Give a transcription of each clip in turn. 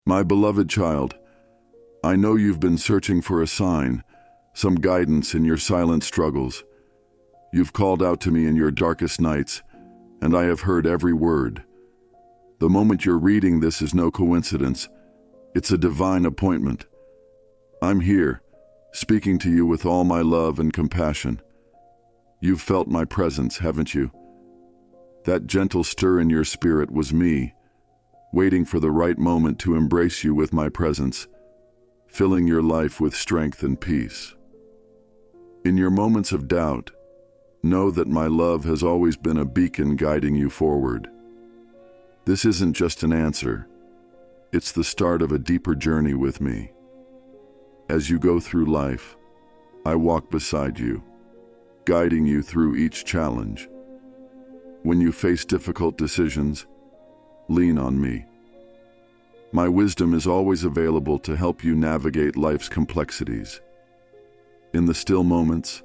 My beloved child, I know you've been searching for a sign, some guidance in your silent struggles. You've called out to me in your darkest nights, and I have heard every word. The moment you're reading this is no coincidence. It's a divine appointment. I'm here, speaking to you with all my love and compassion. You've felt my presence, haven't you? That gentle stir in your spirit was me, waiting for the right moment to embrace you with my presence, filling your life with strength and peace. In your moments of doubt, know that my love has always been a beacon guiding you forward. This isn't just an answer. It's the start of a deeper journey with me. As you go through life, I walk beside you, guiding you through each challenge. When you face difficult decisions, lean on me. My wisdom is always available to help you navigate life's complexities. In the still moments,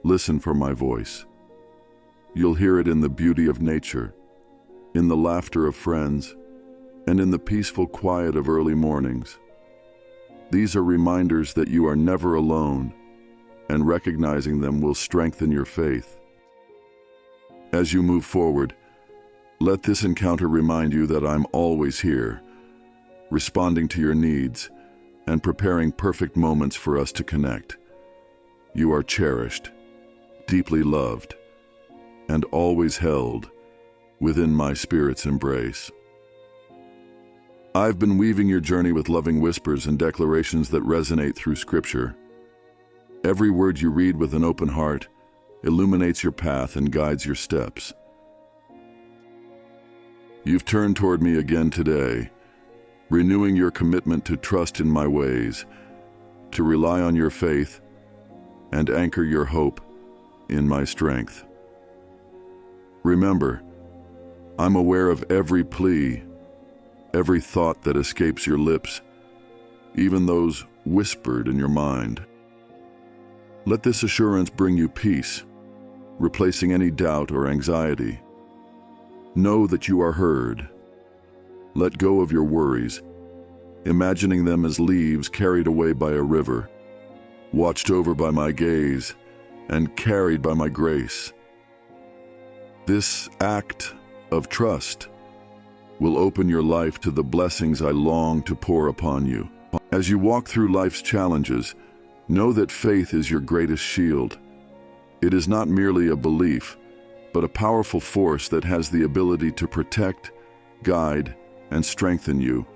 listen for my voice. You'll hear it in the beauty of nature, in the laughter of friends, and in the peaceful quiet of early mornings. These are reminders that you are never alone, and recognizing them will strengthen your faith. As you move forward, let this encounter remind you that I'm always here, responding to your needs and preparing perfect moments for us to connect. You are cherished, deeply loved, and always held within my spirit's embrace. I've been weaving your journey with loving whispers and declarations that resonate through Scripture. Every word you read with an open heart illuminates your path and guides your steps. You've turned toward me again today, renewing your commitment to trust in my ways, to rely on your faith, and anchor your hope in my strength. Remember, I'm aware of every plea, every thought that escapes your lips, even those whispered in your mind. Let this assurance bring you peace, replacing any doubt or anxiety. Know that you are heard. Let go of your worries, imagining them as leaves carried away by a river, watched over by my gaze, and carried by my grace. This act of trust will open your life to the blessings I long to pour upon you. As you walk through life's challenges, know that faith is your greatest shield. It is not merely a belief, but a powerful force that has the ability to protect, guide, and strengthen you.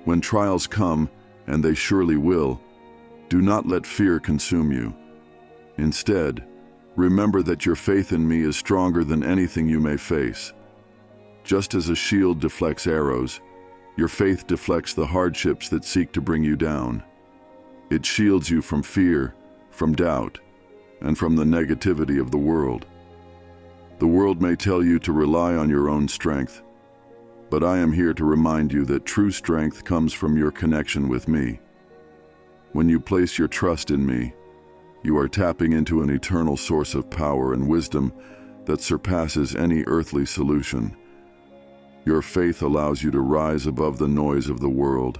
When trials come, and they surely will, do not let fear consume you. Instead, remember that your faith in me is stronger than anything you may face. Just as a shield deflects arrows, your faith deflects the hardships that seek to bring you down. It shields you from fear, from doubt, and from the negativity of the world. The world may tell you to rely on your own strength, but I am here to remind you that true strength comes from your connection with me. When you place your trust in me, you are tapping into an eternal source of power and wisdom that surpasses any earthly solution. Your faith allows you to rise above the noise of the world,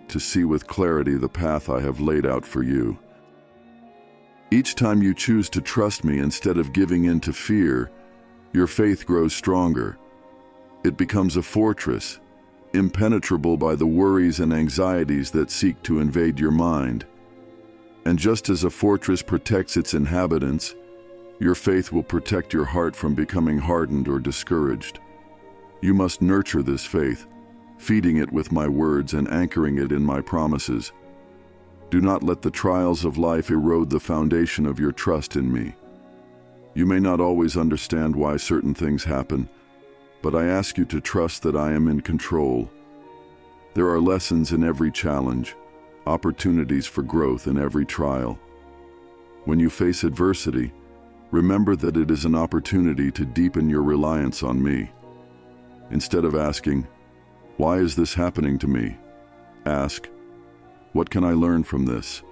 to see with clarity the path I have laid out for you. Each time you choose to trust me instead of giving in to fear, your faith grows stronger. It becomes a fortress, impenetrable by the worries and anxieties that seek to invade your mind. And just as a fortress protects its inhabitants, your faith will protect your heart from becoming hardened or discouraged. You must nurture this faith, feeding it with my words and anchoring it in my promises. Do not let the trials of life erode the foundation of your trust in me. You may not always understand why certain things happen, but I ask you to trust that I am in control. There are lessons in every challenge, opportunities for growth in every trial. When you face adversity, remember that it is an opportunity to deepen your reliance on me. Instead of asking, "Why is this happening to me?" ask, "What can I learn from this?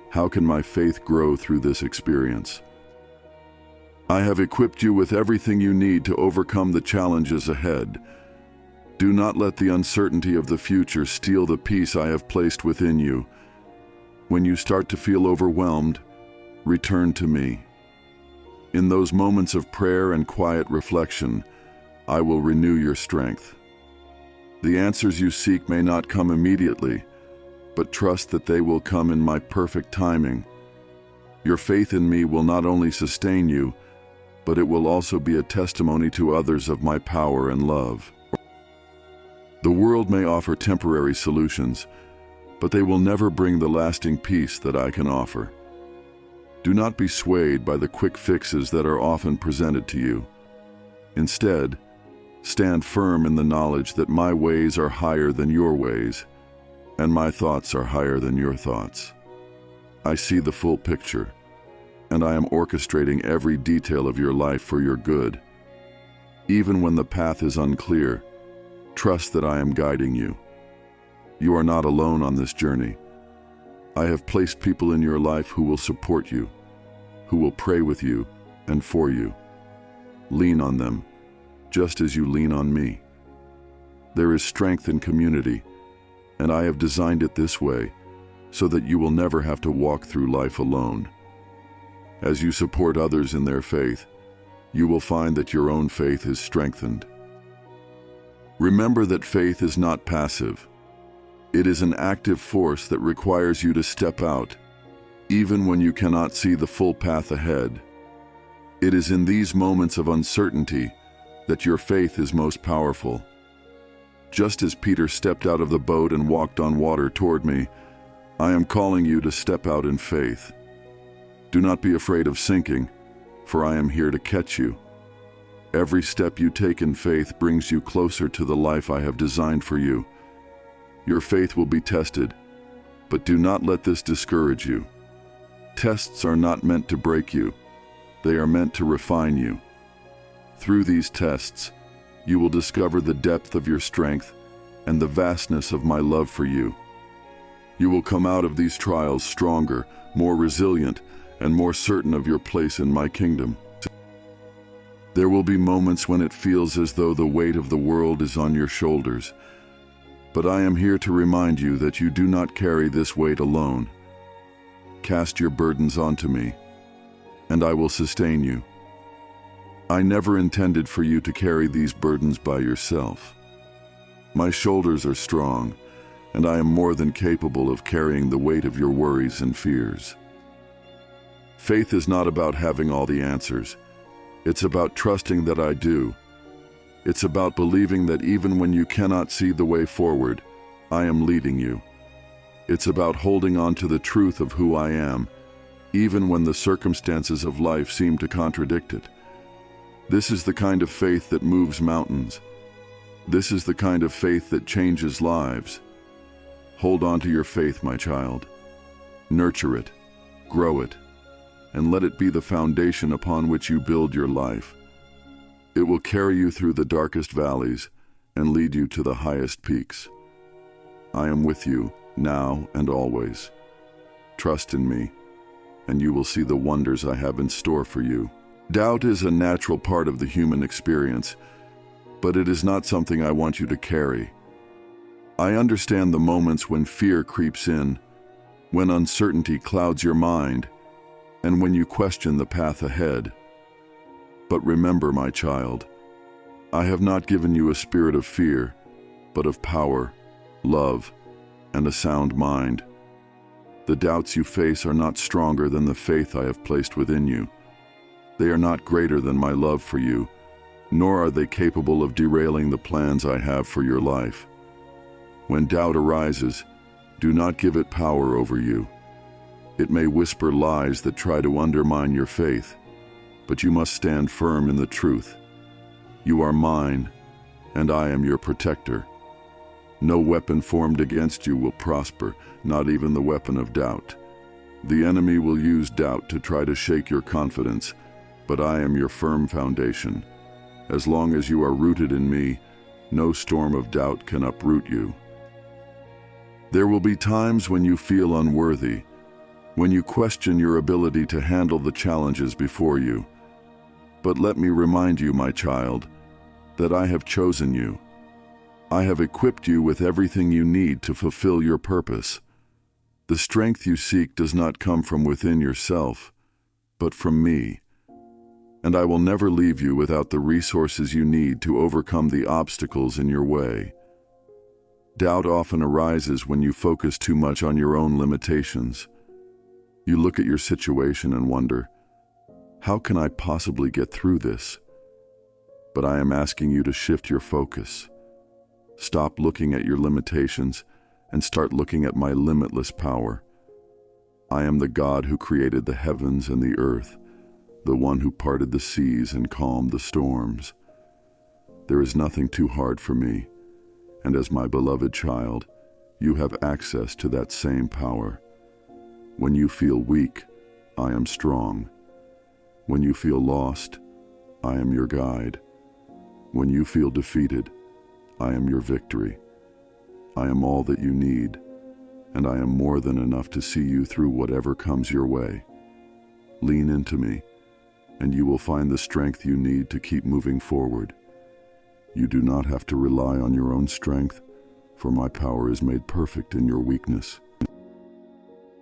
How can my faith grow through this experience?" I have equipped you with everything you need to overcome the challenges ahead. Do not let the uncertainty of the future steal the peace I have placed within you. When you start to feel overwhelmed, return to me. In those moments of prayer and quiet reflection, I will renew your strength. The answers you seek may not come immediately, but trust that they will come in my perfect timing. Your faith in me will not only sustain you, but it will also be a testimony to others of my power and love. The world may offer temporary solutions, but they will never bring the lasting peace that I can offer. Do not be swayed by the quick fixes that are often presented to you. Instead, stand firm in the knowledge that my ways are higher than your ways, and my thoughts are higher than your thoughts. I see the full picture, and I am orchestrating every detail of your life for your good. Even when the path is unclear, trust that I am guiding you. You are not alone on this journey. I have placed people in your life who will support you, who will pray with you and for you. Lean on them, just as you lean on me. There is strength in community, and I have designed it this way so that you will never have to walk through life alone. As you support others in their faith, you will find that your own faith is strengthened. Remember that faith is not passive. It is an active force that requires you to step out, even when you cannot see the full path ahead. It is in these moments of uncertainty that your faith is most powerful. Just as Peter stepped out of the boat and walked on water toward me, I am calling you to step out in faith. Do not be afraid of sinking, for I am here to catch you. Every step you take in faith brings you closer to the life I have designed for you. Your faith will be tested, but do not let this discourage you. Tests are not meant to break you. They are meant to refine you. Through these tests, you will discover the depth of your strength and the vastness of my love for you. You will come out of these trials stronger, more resilient, and more certain of your place in my kingdom. There will be moments when it feels as though the weight of the world is on your shoulders, but I am here to remind you that you do not carry this weight alone. Cast your burdens onto me, and I will sustain you. I never intended for you to carry these burdens by yourself. My shoulders are strong, and I am more than capable of carrying the weight of your worries and fears. Faith is not about having all the answers. It's about trusting that I do. It's about believing that even when you cannot see the way forward, I am leading you. It's about holding on to the truth of who I am, even when the circumstances of life seem to contradict it. This is the kind of faith that moves mountains. This is the kind of faith that changes lives. Hold on to your faith, my child. Nurture it, grow it, and let it be the foundation upon which you build your life. It will carry you through the darkest valleys and lead you to the highest peaks. I am with you now and always. Trust in me, and you will see the wonders I have in store for you. Doubt is a natural part of the human experience, but it is not something I want you to carry. I understand the moments when fear creeps in, when uncertainty clouds your mind, and when you question the path ahead. But remember, my child, I have not given you a spirit of fear, but of power, love, and a sound mind. The doubts you face are not stronger than the faith I have placed within you. They are not greater than my love for you, nor are they capable of derailing the plans I have for your life. When doubt arises, do not give it power over you. It may whisper lies that try to undermine your faith, but you must stand firm in the truth. You are mine, and I am your protector. No weapon formed against you will prosper, not even the weapon of doubt. The enemy will use doubt to try to shake your confidence, but I am your firm foundation. As long as you are rooted in me, no storm of doubt can uproot you. There will be times when you feel unworthy, when you question your ability to handle the challenges before you. But let me remind you, my child, that I have chosen you. I have equipped you with everything you need to fulfill your purpose. The strength you seek does not come from within yourself, but from me. And I will never leave you without the resources you need to overcome the obstacles in your way. Doubt often arises when you focus too much on your own limitations. You look at your situation and wonder, how can I possibly get through this? But I am asking you to shift your focus. Stop looking at your limitations and start looking at my limitless power. I am the God who created the heavens and the earth, the one who parted the seas and calmed the storms. There is nothing too hard for me, and as my beloved child, you have access to that same power. When you feel weak, I am strong. When you feel lost, I am your guide. When you feel defeated, I am your victory. I am all that you need, and I am more than enough to see you through whatever comes your way. Lean into me, and you will find the strength you need to keep moving forward. You do not have to rely on your own strength, for my power is made perfect in your weakness.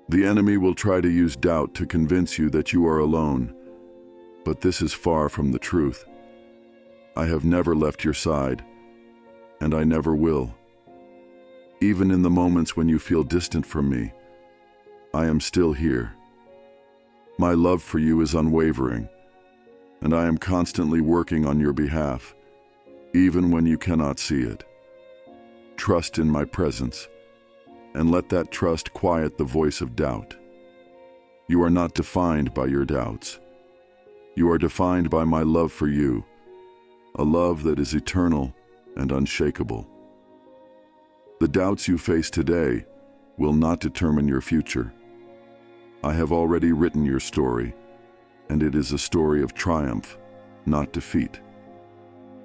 The enemy will try to use doubt to convince you that you are alone, but this is far from the truth. I have never left your side, and I never will. Even in the moments when you feel distant from me, I am still here. My love for you is unwavering, and I am constantly working on your behalf, even when you cannot see it. Trust in my presence, and let that trust quiet the voice of doubt. You are not defined by your doubts. You are defined by my love for you, a love that is eternal and unshakable. The doubts you face today will not determine your future. I have already written your story, and it is a story of triumph, not defeat.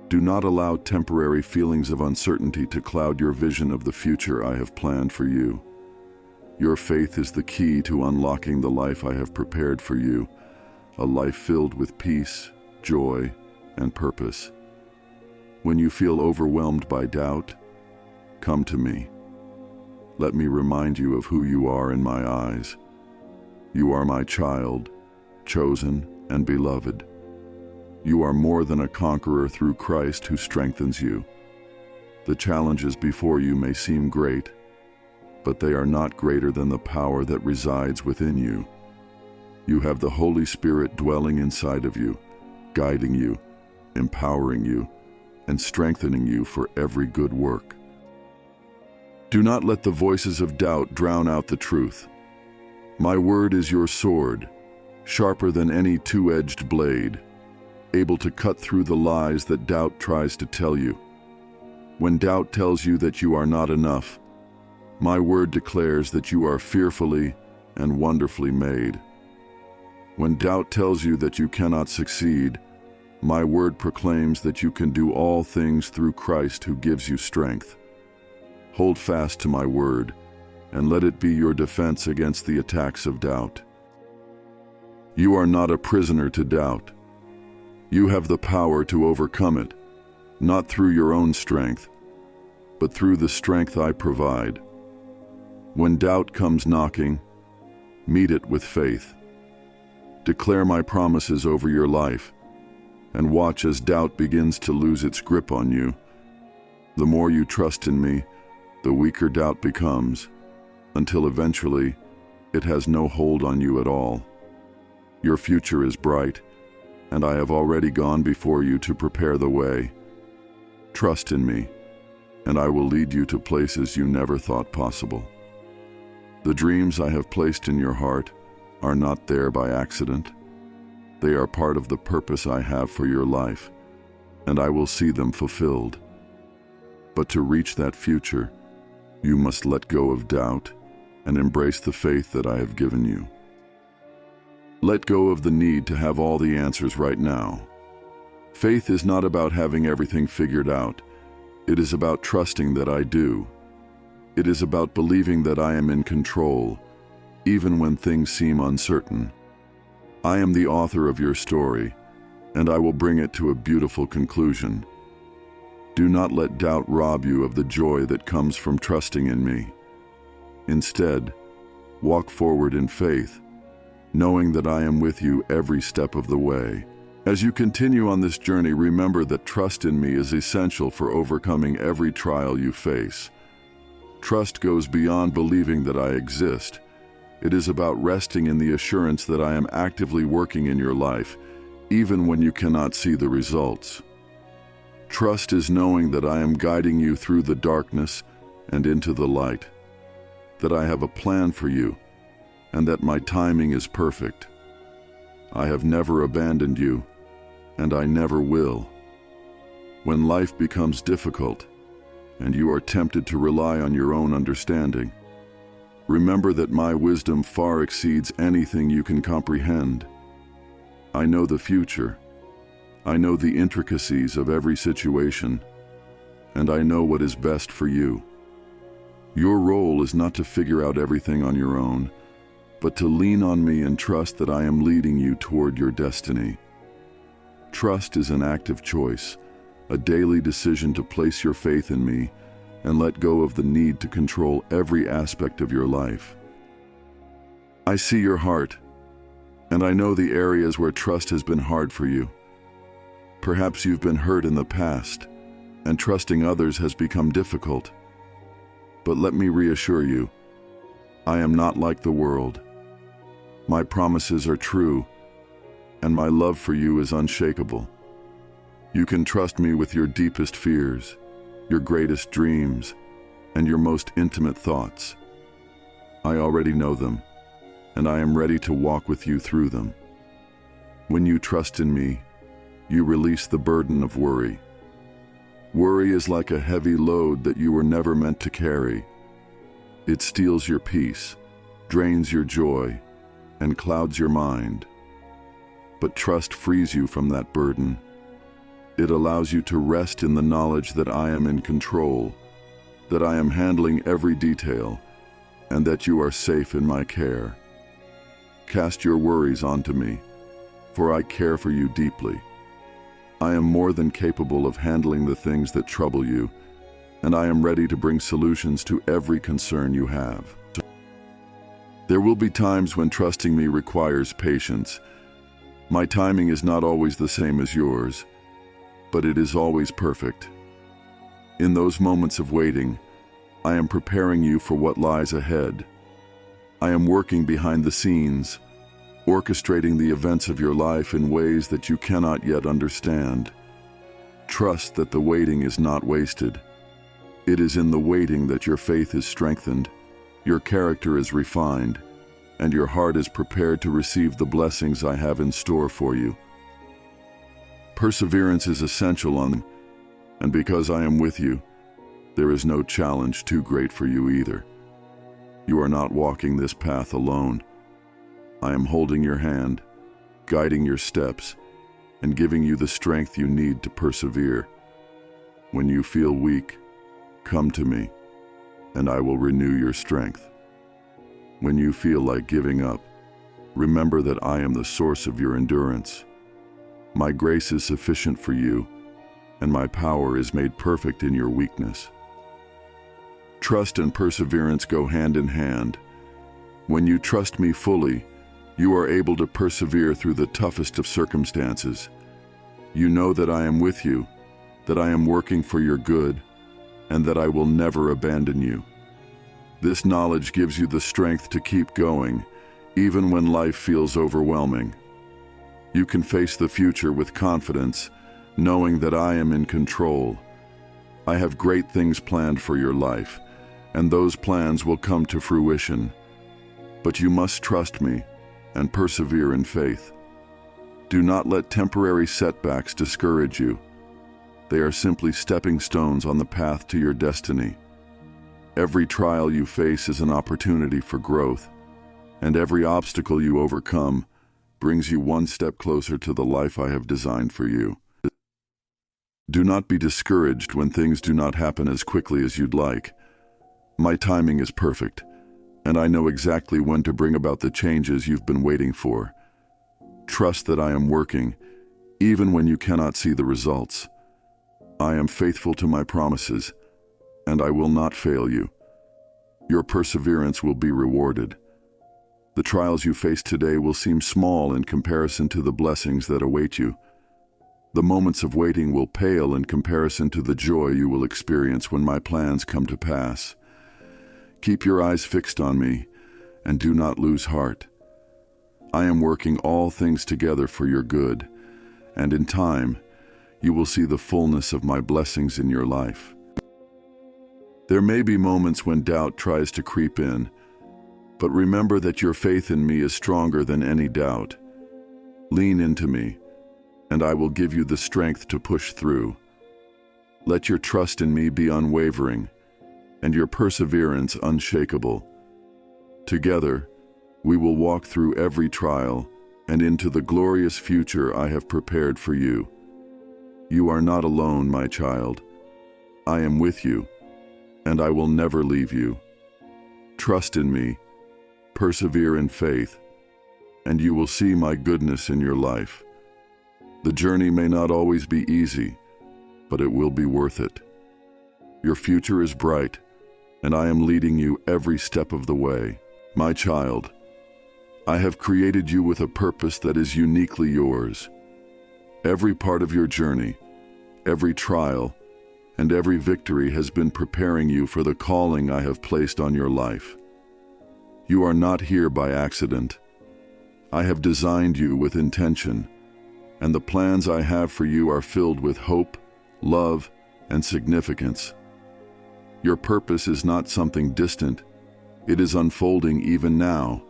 Do not allow temporary feelings of uncertainty to cloud your vision of the future I have planned for you. Your faith is the key to unlocking the life I have prepared for you, a life filled with peace, joy, and purpose. When you feel overwhelmed by doubt, come to me. Let me remind you of who you are in my eyes. You are my child, chosen and beloved. You are more than a conqueror through Christ who strengthens you. The challenges before you may seem great, but they are not greater than the power that resides within you. You have the Holy Spirit dwelling inside of you, guiding you, empowering you, and strengthening you for every good work. Do not let the voices of doubt drown out the truth. My word is your sword, sharper than any two-edged blade, able to cut through the lies that doubt tries to tell you. When doubt tells you that you are not enough, my word declares that you are fearfully and wonderfully made. When doubt tells you that you cannot succeed, my word proclaims that you can do all things through Christ who gives you strength. Hold fast to my word, and let it be your defense against the attacks of doubt. You are not a prisoner to doubt. You have the power to overcome it, not through your own strength, but through the strength I provide. When doubt comes knocking, meet it with faith. Declare my promises over your life, and watch as doubt begins to lose its grip on you. The more you trust in me, the weaker doubt becomes, until eventually it has no hold on you at all. Your future is bright, and I have already gone before you to prepare the way. Trust in me, and I will lead you to places you never thought possible. The dreams I have placed in your heart are not there by accident. They are part of the purpose I have for your life, and I will see them fulfilled. But to reach that future, you must let go of doubt and embrace the faith that I have given you. Let go of the need to have all the answers right now. Faith is not about having everything figured out. It is about trusting that I do. It is about believing that I am in control, even when things seem uncertain. I am the author of your story, and I will bring it to a beautiful conclusion. Do not let doubt rob you of the joy that comes from trusting in me. Instead, walk forward in faith, knowing that I am with you every step of the way. As you continue on this journey, remember that trust in me is essential for overcoming every trial you face. Trust goes beyond believing that I exist. It is about resting in the assurance that I am actively working in your life, even when you cannot see the results. Trust is knowing that I am guiding you through the darkness and into the light, that I have a plan for you, and that my timing is perfect. I have never abandoned you, and I never will. When life becomes difficult, and you are tempted to rely on your own understanding, remember that my wisdom far exceeds anything you can comprehend. I know the future. I know the intricacies of every situation, and I know what is best for you. Your role is not to figure out everything on your own, but to lean on me and trust that I am leading you toward your destiny. Trust is an active choice, a daily decision to place your faith in me and let go of the need to control every aspect of your life. I see your heart, and I know the areas where trust has been hard for you. Perhaps you've been hurt in the past, and trusting others has become difficult. But let me reassure you, I am not like the world. My promises are true, and my love for you is unshakable. You can trust me with your deepest fears, your greatest dreams, and your most intimate thoughts. I already know them, and I am ready to walk with you through them. When you trust in me, you release the burden of worry. Worry is like a heavy load that you were never meant to carry. It steals your peace, drains your joy, and clouds your mind. But trust frees you from that burden. It allows you to rest in the knowledge that I am in control, that I am handling every detail, and that you are safe in my care. Cast your worries onto me, for I care for you deeply. I am more than capable of handling the things that trouble you, and I am ready to bring solutions to every concern you have. There will be times when trusting me requires patience. My timing is not always the same as yours, but it is always perfect. In those moments of waiting, I am preparing you for what lies ahead. I am working behind the scenes, orchestrating the events of your life in ways that you cannot yet understand. Trust that the waiting is not wasted. It is in the waiting that your faith is strengthened, your character is refined, and your heart is prepared to receive the blessings I have in store for you. Perseverance is essential and because I am with you, there is no challenge too great for you either. You are not walking this path alone. I am holding your hand, guiding your steps, and giving you the strength you need to persevere. When you feel weak, come to me, and I will renew your strength. When you feel like giving up, remember that I am the source of your endurance. My grace is sufficient for you, and my power is made perfect in your weakness. Trust and perseverance go hand in hand. When you trust me fully, you are able to persevere through the toughest of circumstances. You know that I am with you, that I am working for your good, and that I will never abandon you. This knowledge gives you the strength to keep going, even when life feels overwhelming. You can face the future with confidence, knowing that I am in control. I have great things planned for your life, and those plans will come to fruition. But you must trust me and persevere in faith. Do not let temporary setbacks discourage you. They are simply stepping stones on the path to your destiny. Every trial you face is an opportunity for growth, and every obstacle you overcome brings you one step closer to the life I have designed for you. Do not be discouraged when things do not happen as quickly as you'd like. My timing is perfect, and I know exactly when to bring about the changes you've been waiting for. Trust that I am working, even when you cannot see the results. I am faithful to my promises, and I will not fail you. Your perseverance will be rewarded. The trials you face today will seem small in comparison to the blessings that await you. The moments of waiting will pale in comparison to the joy you will experience when my plans come to pass. Keep your eyes fixed on me, and do not lose heart. I am working all things together for your good, and in time, you will see the fullness of my blessings in your life. There may be moments when doubt tries to creep in, but remember that your faith in me is stronger than any doubt. Lean into me, and I will give you the strength to push through. Let your trust in me be unwavering, and your perseverance unshakable. Together, we will walk through every trial and into the glorious future I have prepared for you. You are not alone, my child. I am with you, and I will never leave you. Trust in me, persevere in faith, and you will see my goodness in your life. The journey may not always be easy, but it will be worth it. Your future is bright, and I am leading you every step of the way. My child, I have created you with a purpose that is uniquely yours. Every part of your journey, every trial, and every victory has been preparing you for the calling I have placed on your life. You are not here by accident. I have designed you with intention, and the plans I have for you are filled with hope, love, and significance. Your purpose is not something distant. It is unfolding even now,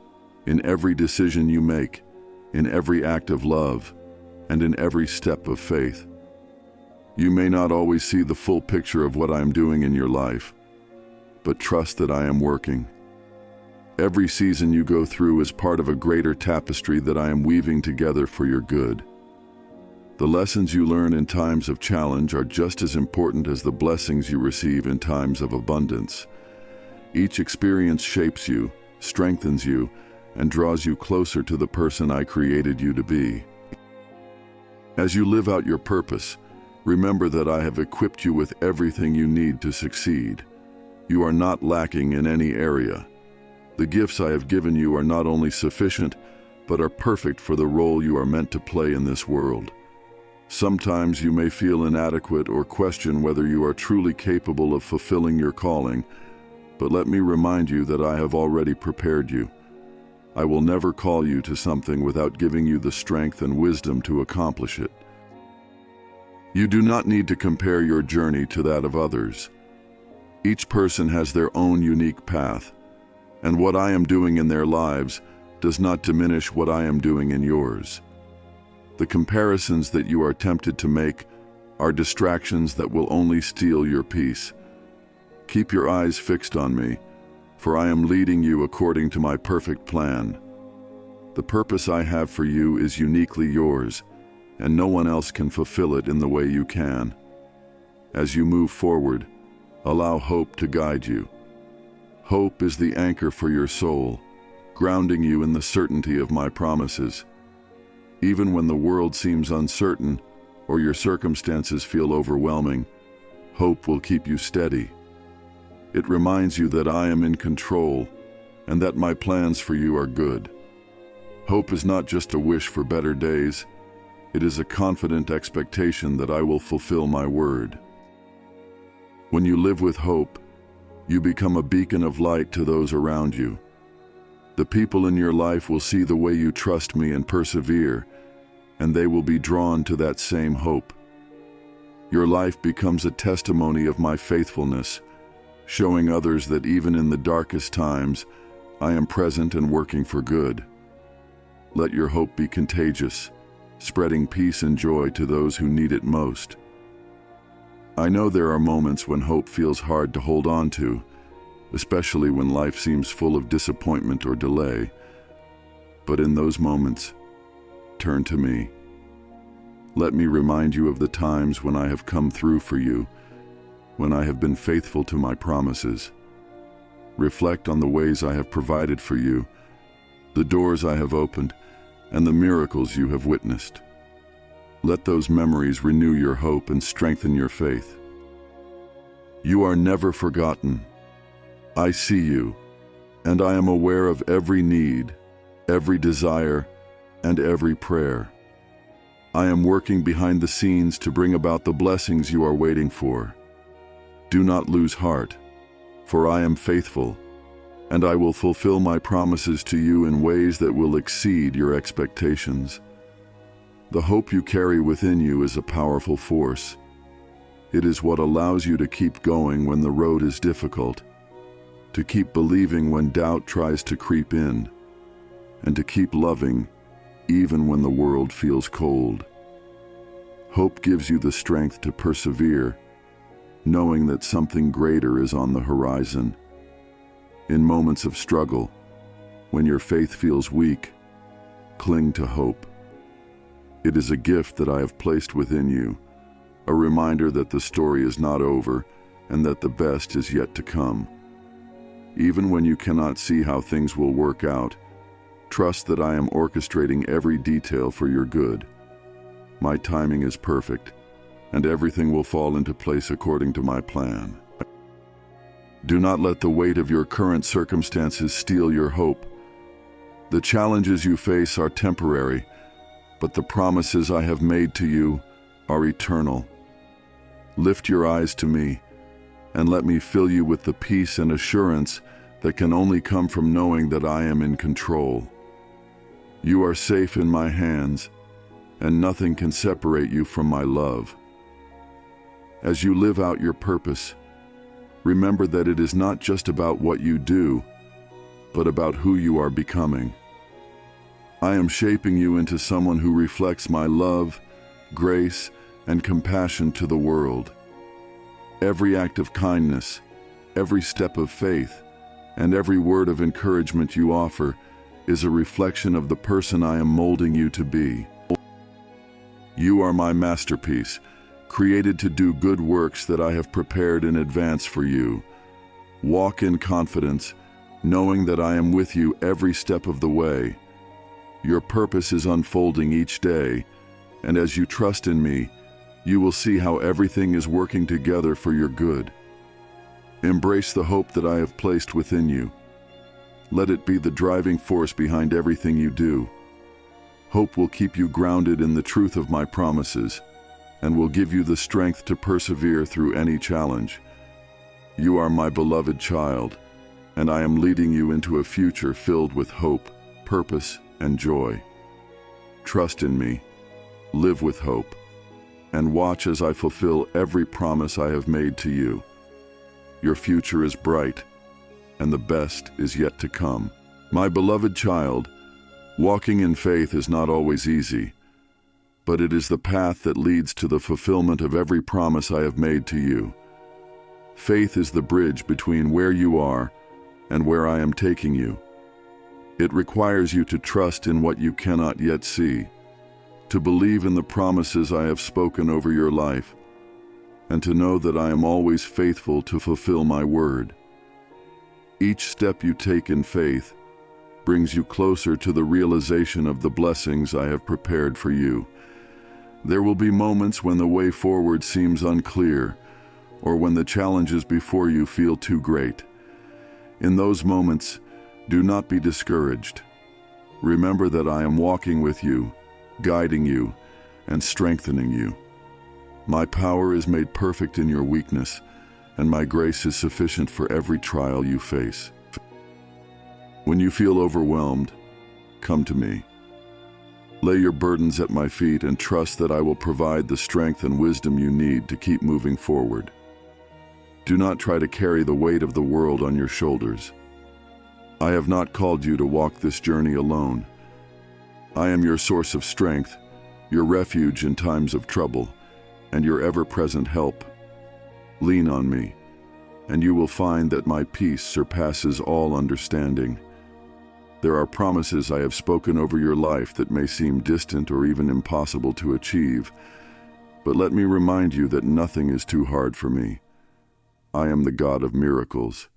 in every decision you make, in every act of love, and in every step of faith. You may not always see the full picture of what I am doing in your life, but trust that I am working. Every season you go through is part of a greater tapestry that I am weaving together for your good. The lessons you learn in times of challenge are just as important as the blessings you receive in times of abundance. Each experience shapes you, strengthens you, and draws you closer to the person I created you to be. As you live out your purpose, remember that I have equipped you with everything you need to succeed. You are not lacking in any area. The gifts I have given you are not only sufficient, but are perfect for the role you are meant to play in this world. Sometimes you may feel inadequate or question whether you are truly capable of fulfilling your calling, but let me remind you that I have already prepared you. I will never call you to something without giving you the strength and wisdom to accomplish it. You do not need to compare your journey to that of others. Each person has their own unique path, and what I am doing in their lives does not diminish what I am doing in yours. The comparisons that you are tempted to make are distractions that will only steal your peace. Keep your eyes fixed on me, for I am leading you according to my perfect plan. The purpose I have for you is uniquely yours, and no one else can fulfill it in the way you can. As you move forward, allow hope to guide you. Hope is the anchor for your soul, grounding you in the certainty of my promises. Even when the world seems uncertain or your circumstances feel overwhelming, hope will keep you steady. It reminds you that I am in control and that my plans for you are good. Hope is not just a wish for better days. It is a confident expectation that I will fulfill my word. When you live with hope, you become a beacon of light to those around you. The people in your life will see the way you trust me and persevere, and they will be drawn to that same hope. Your life becomes a testimony of my faithfulness, showing others that even in the darkest times, I am present and working for good. Let your hope be contagious, spreading peace and joy to those who need it most. I know there are moments when hope feels hard to hold on to, especially when life seems full of disappointment or delay. But in those moments, turn to me. Let me remind you of the times when I have come through for you, when I have been faithful to my promises. Reflect on the ways I have provided for you, the doors I have opened, and the miracles you have witnessed. Let those memories renew your hope and strengthen your faith. You are never forgotten. I see you, and I am aware of every need, every desire, and every prayer. I am working behind the scenes to bring about the blessings you are waiting for. Do not lose heart, for I am faithful, and I will fulfill my promises to you in ways that will exceed your expectations. The hope you carry within you is a powerful force. It is what allows you to keep going when the road is difficult, to keep believing when doubt tries to creep in, and to keep loving even when the world feels cold. Hope gives you the strength to persevere, knowing that something greater is on the horizon. In moments of struggle, when your faith feels weak, cling to hope. It is a gift that I have placed within you, a reminder that the story is not over and that the best is yet to come. Even when you cannot see how things will work out, trust that I am orchestrating every detail for your good. My timing is perfect, and everything will fall into place according to my plan. Do not let the weight of your current circumstances steal your hope. The challenges you face are temporary, but the promises I have made to you are eternal. Lift your eyes to me, and let me fill you with the peace and assurance that can only come from knowing that I am in control. You are safe in my hands, and nothing can separate you from my love. As you live out your purpose, remember that it is not just about what you do, but about who you are becoming. I am shaping you into someone who reflects my love, grace, and compassion to the world. Every act of kindness, every step of faith, and every word of encouragement you offer is a reflection of the person I am molding you to be. You are my masterpiece, created to do good works that I have prepared in advance for you. Walk in confidence, knowing that I am with you every step of the way. Your purpose is unfolding each day, and as you trust in me, you will see how everything is working together for your good. Embrace the hope that I have placed within you. Let it be the driving force behind everything you do. Hope will keep you grounded in the truth of my promises, and will give you the strength to persevere through any challenge. You are my beloved child, and I am leading you into a future filled with hope, purpose, and joy. Trust in me, live with hope, and watch as I fulfill every promise I have made to you. Your future is bright, and the best is yet to come. My beloved child, walking in faith is not always easy, but it is the path that leads to the fulfillment of every promise I have made to you. Faith is the bridge between where you are and where I am taking you. It requires you to trust in what you cannot yet see, to believe in the promises I have spoken over your life, and to know that I am always faithful to fulfill my word. Each step you take in faith brings you closer to the realization of the blessings I have prepared for you. There will be moments when the way forward seems unclear, or when the challenges before you feel too great. In those moments, do not be discouraged. Remember that I am walking with you, guiding you, and strengthening you. My power is made perfect in your weakness, and my grace is sufficient for every trial you face. When you feel overwhelmed, come to me. Lay your burdens at my feet and trust that I will provide the strength and wisdom you need to keep moving forward. Do not try to carry the weight of the world on your shoulders. I have not called you to walk this journey alone. I am your source of strength, your refuge in times of trouble, and your ever-present help. Lean on me, and you will find that my peace surpasses all understanding. There are promises I have spoken over your life that may seem distant or even impossible to achieve, but let me remind you that nothing is too hard for me. I am the God of miracles,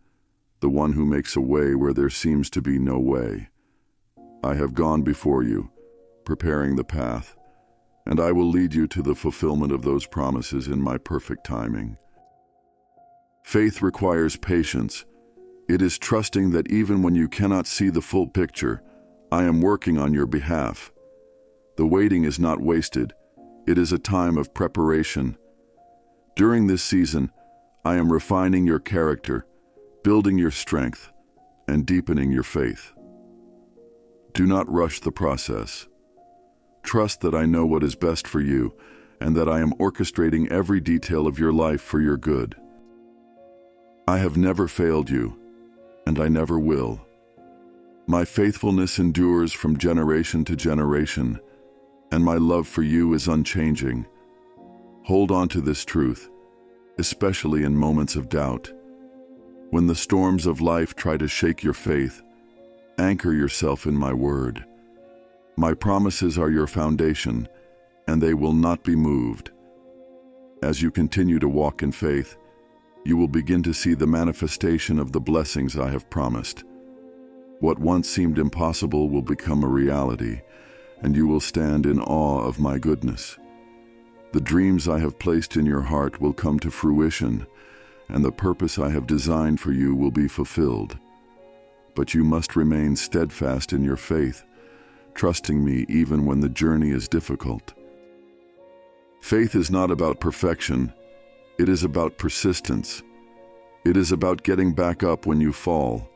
the one who makes a way where there seems to be no way. I have gone before you, preparing the path, and I will lead you to the fulfillment of those promises in my perfect timing. Faith requires patience. It is trusting that even when you cannot see the full picture, I am working on your behalf. The waiting is not wasted. It is a time of preparation. During this season, I am refining your character, building your strength, and deepening your faith. Do not rush the process. Trust that I know what is best for you and that I am orchestrating every detail of your life for your good. I have never failed you, and I never will. My faithfulness endures from generation to generation, and my love for you is unchanging. Hold on to this truth, especially in moments of doubt. When the storms of life try to shake your faith, anchor yourself in my word. My promises are your foundation, and they will not be moved. As you continue to walk in faith, you will begin to see the manifestation of the blessings I have promised. What once seemed impossible will become a reality, and you will stand in awe of my goodness. The dreams I have placed in your heart will come to fruition, and the purpose I have designed for you will be fulfilled. But you must remain steadfast in your faith, trusting me even when the journey is difficult. Faith is not about perfection. It is about persistence. It is about getting back up when you fall,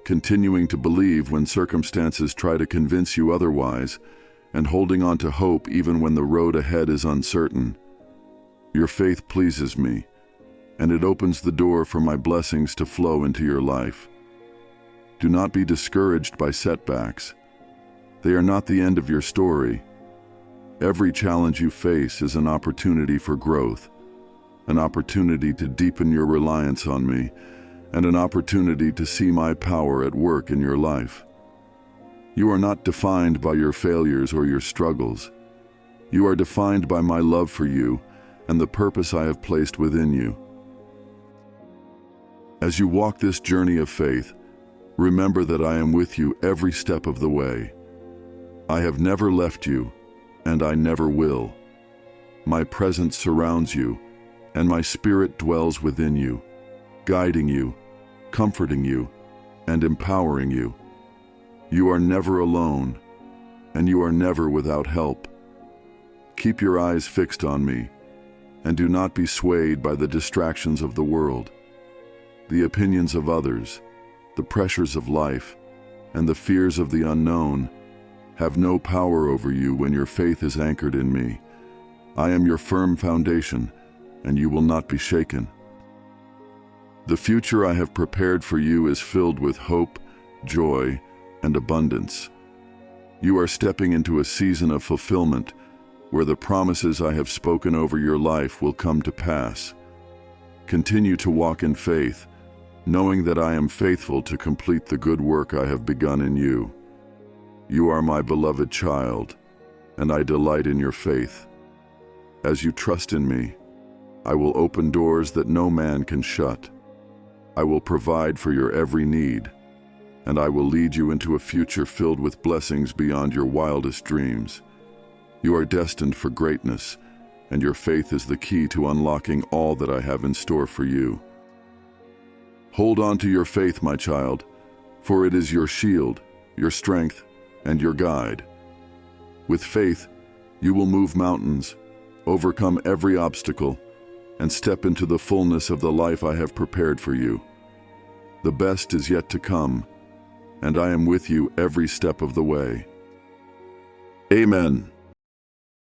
continuing to believe when circumstances try to convince you otherwise, and holding on to hope even when the road ahead is uncertain. Your faith pleases me, and it opens the door for my blessings to flow into your life. Do not be discouraged by setbacks. They are not the end of your story. Every challenge you face is an opportunity for growth, an opportunity to deepen your reliance on me, and an opportunity to see my power at work in your life. You are not defined by your failures or your struggles. You are defined by my love for you and the purpose I have placed within you. As you walk this journey of faith, remember that I am with you every step of the way. I have never left you, and I never will. My presence surrounds you, and my spirit dwells within you, guiding you, comforting you, and empowering you. You are never alone, and you are never without help. Keep your eyes fixed on me, and do not be swayed by the distractions of the world. The opinions of others, the pressures of life, and the fears of the unknown have no power over you when your faith is anchored in me. I am your firm foundation, and you will not be shaken. The future I have prepared for you is filled with hope, joy, and abundance. You are stepping into a season of fulfillment where the promises I have spoken over your life will come to pass. Continue to walk in faith, knowing that I am faithful to complete the good work I have begun in you. You are my beloved child, and I delight in your faith. As you trust in me, I will open doors that no man can shut. I will provide for your every need, and I will lead you into a future filled with blessings beyond your wildest dreams. You are destined for greatness, and your faith is the key to unlocking all that I have in store for you. Hold on to your faith, my child, for it is your shield, your strength, and your guide. With faith, you will move mountains, overcome every obstacle, and step into the fullness of the life I have prepared for you. The best is yet to come, and I am with you every step of the way. Amen.